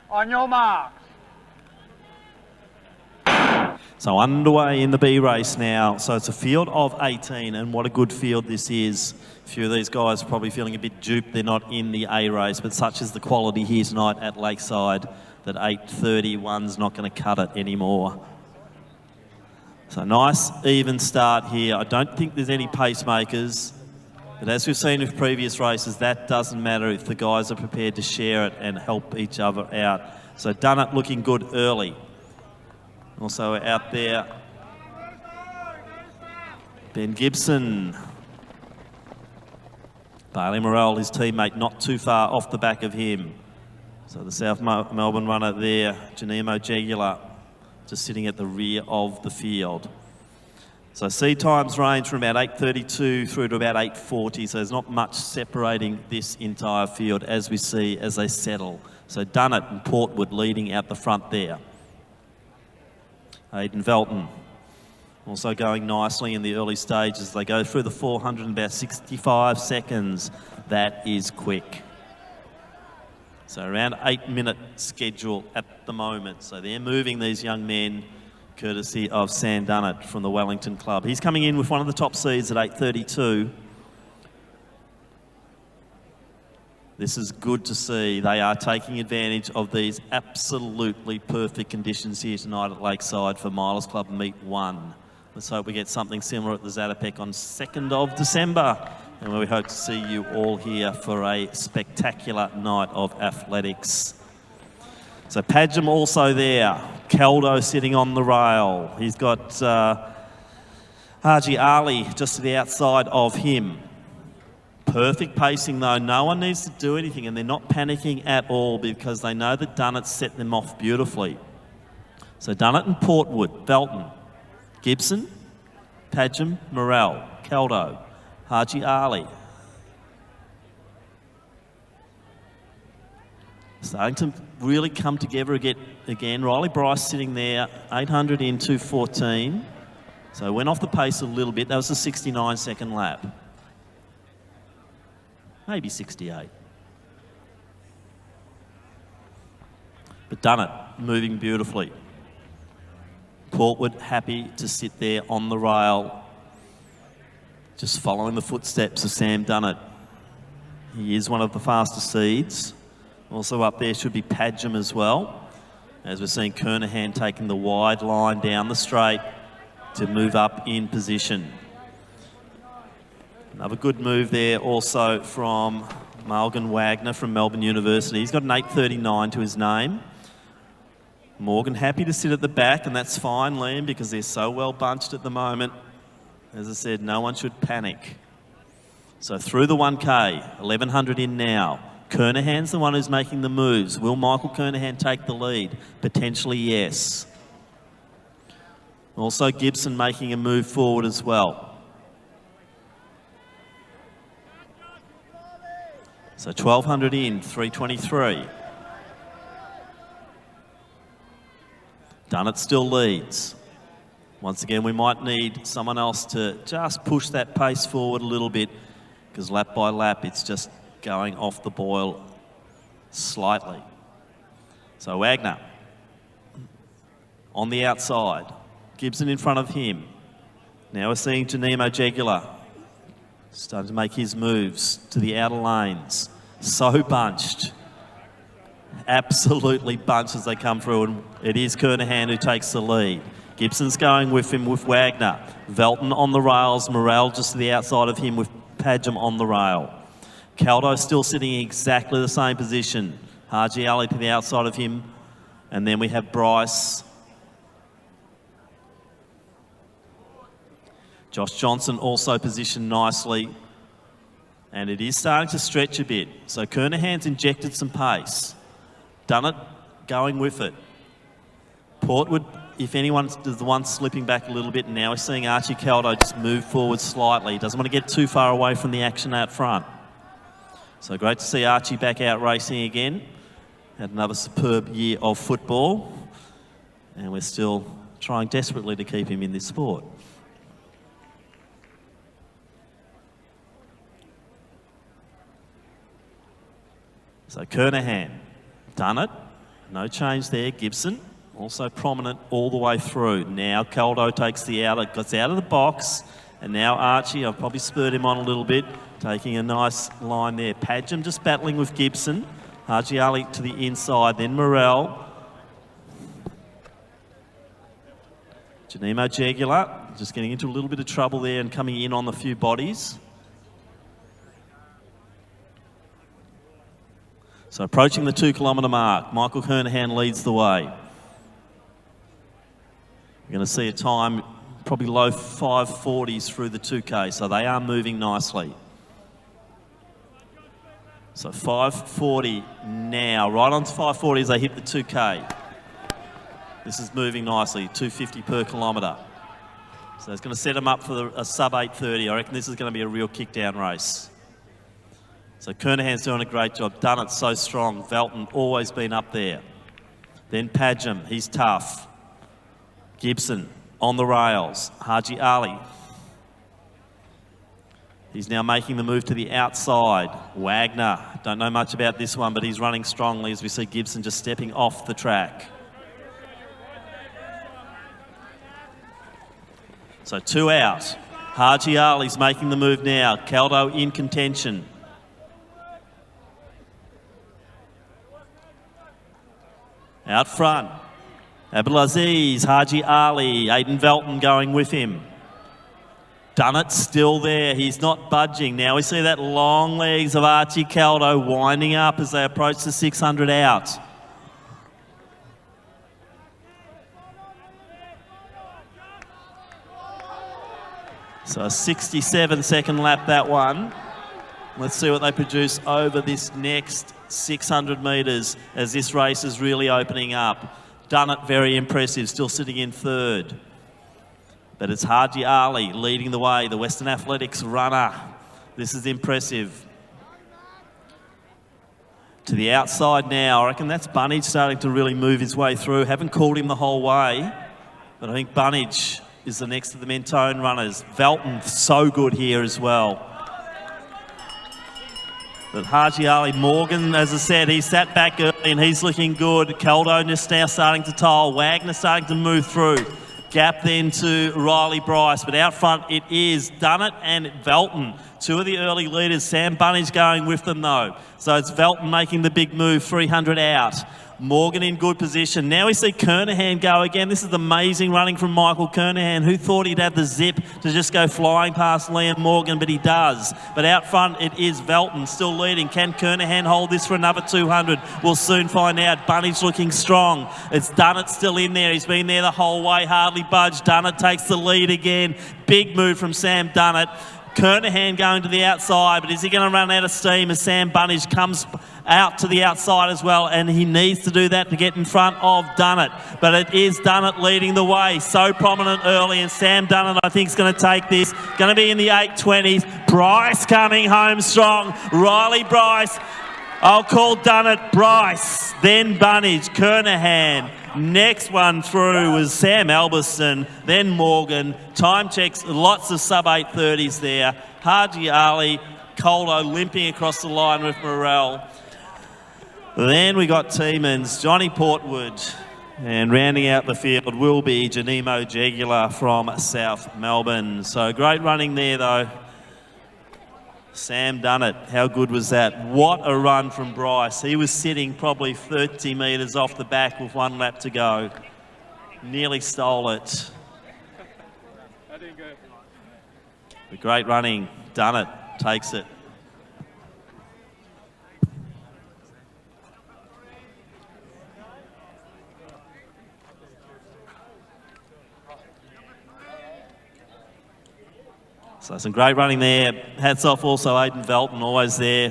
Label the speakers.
Speaker 1: On your marks.
Speaker 2: So underway in the B race now. So it's a field of 18, and what a good field this is. A few of these guys are probably feeling a bit duped they're not in the A race, but such is the quality here tonight at Lakeside that 8:31's not going to cut it anymore. So nice even start here. I don't think there's any pacemakers, but as we've seen with previous races, that doesn't matter if the guys are prepared to share it and help each other out. So Dunnett looking good early. Also out there, Ben Gibson. Bailey Morrell, his teammate, not too far off the back of him. So the South Melbourne runner there, Janemo Jagular, just sitting at the rear of the field. So seed times range from about 8:32 through to about 8:40, so there's not much separating this entire field as we see as they settle. So Dunnett and Portwood leading out the front there. Aidan Velton also going nicely in the early stages. They go through the 400 in about 65 seconds. That is quick. So around 8-minute schedule at the moment. So they're moving these young men courtesy of Sam Dunnett from the Wellington Club. He's coming in with one of the top seeds at 8:32. This is good to see. They are taking advantage of these absolutely perfect conditions here tonight at Lakeside for Milers Club Meet 1. Let's hope we get something similar at the Zatopek on 2nd of December. And we hope to see you all here for a spectacular night of athletics. So Padgham also there. Caldo sitting on the rail. He's got Haji Ali just to the outside of him. Perfect pacing though, no one needs to do anything, and they're not panicking at all because they know that Dunnett set them off beautifully. So Dunnett and Portwood, Velton, Gibson, Padgham, Morrell, Caldo, Haji Ali. Starting to really come together again. Riley Bryce sitting there, 800 in 2:14. So went off the pace a little bit. That was a 69-second lap. Maybe 68. But Dunnett moving beautifully. Portwood happy to sit there on the rail, just following the footsteps of Sam Dunnett. He is one of the faster seeds. Also up there should be Padgham as well, as we're seeing Kernahan taking the wide line down the straight to move up in position. Another good move there also from Morgan Wagner from Melbourne University. He's got an 8:39 to his name. Morgan happy to sit at the back, and that's fine, Liam, because they're so well bunched at the moment. As I said, no one should panic. So through the 1K, 1100 in now. Kernahan's the one who's making the moves. Will Michael Kernahan take the lead? Potentially, yes. Also Gibson making a move forward as well. So 1200 in, 3:23. Dunnett still leads. Once again, we might need someone else to just push that pace forward a little bit, because lap by lap, it's just going off the boil slightly. So Wagner on the outside. Gibson in front of him. Now we're seeing Janemo Jagular starting to make his moves to the outer lanes. So bunched. Absolutely bunched as they come through, and it is Kernahan who takes the lead. Gibson's going with him with Wagner. Velton on the rails, Morrell just to the outside of him with Padgham on the rail. Caldo still sitting in exactly the same position. Haji Ali to the outside of him. And then we have Bryce. Josh Johnson also positioned nicely. And it is starting to stretch a bit. So Kernahan's injected some pace. Dunnett going with it. Portwood, if anyone's the one slipping back a little bit, and now we're seeing Archie Caldo just move forward slightly. He doesn't want to get too far away from the action out front. So great to see Archie back out racing again. Had another superb year of football. And we're still trying desperately to keep him in this sport. So Kernahan, Dunnett, No change there. Gibson also prominent all the way through. Now Caldo takes the outer, gets out of the box. And now Archie, I've probably spurred him on a little bit, taking a nice line there. Padgham just battling with Gibson. Haji Ali to the inside, then Morel. Janimo Jagular just getting into a little bit of trouble there and coming in on the few bodies. So approaching the 2 kilometre mark, Michael Kernahan leads the way. We're going to see a time probably low 540s through the 2K, so they are moving nicely. So 540 now, right on to 540 as they hit the 2K. This is moving nicely, 250 per kilometre. So it's going to set them up for a sub 8:30. I reckon this is going to be a real kick-down race. So Kernahan's doing a great job. Done it so strong. Velton always been up there. Then Padgham, he's tough. Gibson on the rails. Haji Ali. He's now making the move to the outside. Wagner, don't know much about this one, but he's running strongly as we see Gibson just stepping off the track. So 2 out. Haji Ali's making the move now. Caldo in contention. Out front, Abdulaziz, Haji Ali, Aidan Velton going with him. Dunnett still there, he's not budging. Now we see that long legs of Archie Caldo winding up as they approach the 600 out. So a 67-second lap that one. Let's see what they produce over this next 600 metres as this race is really opening up. Dunnett very impressive, still sitting in 3rd. But it's Haji Ali leading the way, the Western Athletics runner. This is impressive. To the outside now, I reckon that's Bunnage starting to really move his way through. Haven't called him the whole way, but I think Bunnage is the next of the Mentone runners. Velton, so good here as well. But Haji Ali Morgan, as I said, he sat back early and he's looking good. Caldo just now starting to tile. Wagner starting to move through. Gap then to Riley Bryce. But out front it is Dunnett and Velton. 2 of the early leaders. Sam Bunnage going with them though. So it's Velton making the big move, 300 out. Morgan in good position. Now we see Kernahan go again. This is amazing running from Michael Kernahan. Who thought he'd have the zip to just go flying past Liam Morgan, but he does. But out front it is Velton still leading. Can Kernahan hold this for another 200? We'll soon find out. Bunnage looking strong. It's Dunnett still in there. He's been there the whole way, hardly budged. Dunnett takes the lead again. Big move from Sam Dunnett. Kernahan going to the outside, but is he going to run out of steam as Sam Bunnage comes out to the outside as well, and he needs to do that to get in front of Dunnett. But it is Dunnett leading the way, so prominent early, and Sam Dunnett I think is going to take this. Going to be in the 8:20s. Bryce coming home strong. Riley Bryce. I'll call Dunnett, Bryce, then Bunnage, Kernahan. Next one through was Sam Albiston, then Morgan. Time checks, lots of sub 8:30s there. Haji Ali, Caldo limping across the line with Morel. Then we got Tiemans, Johnny Portwood, and rounding out the field will be Janimo Jagular from South Melbourne. So great running there though. Sam Dunnett, how good was that? What a run from Bryce. He was sitting probably 30 metres off the back with 1 lap to go. Nearly stole it. But great running. Dunnett takes it. So some great running there. Hats off also Aidan Velton, always there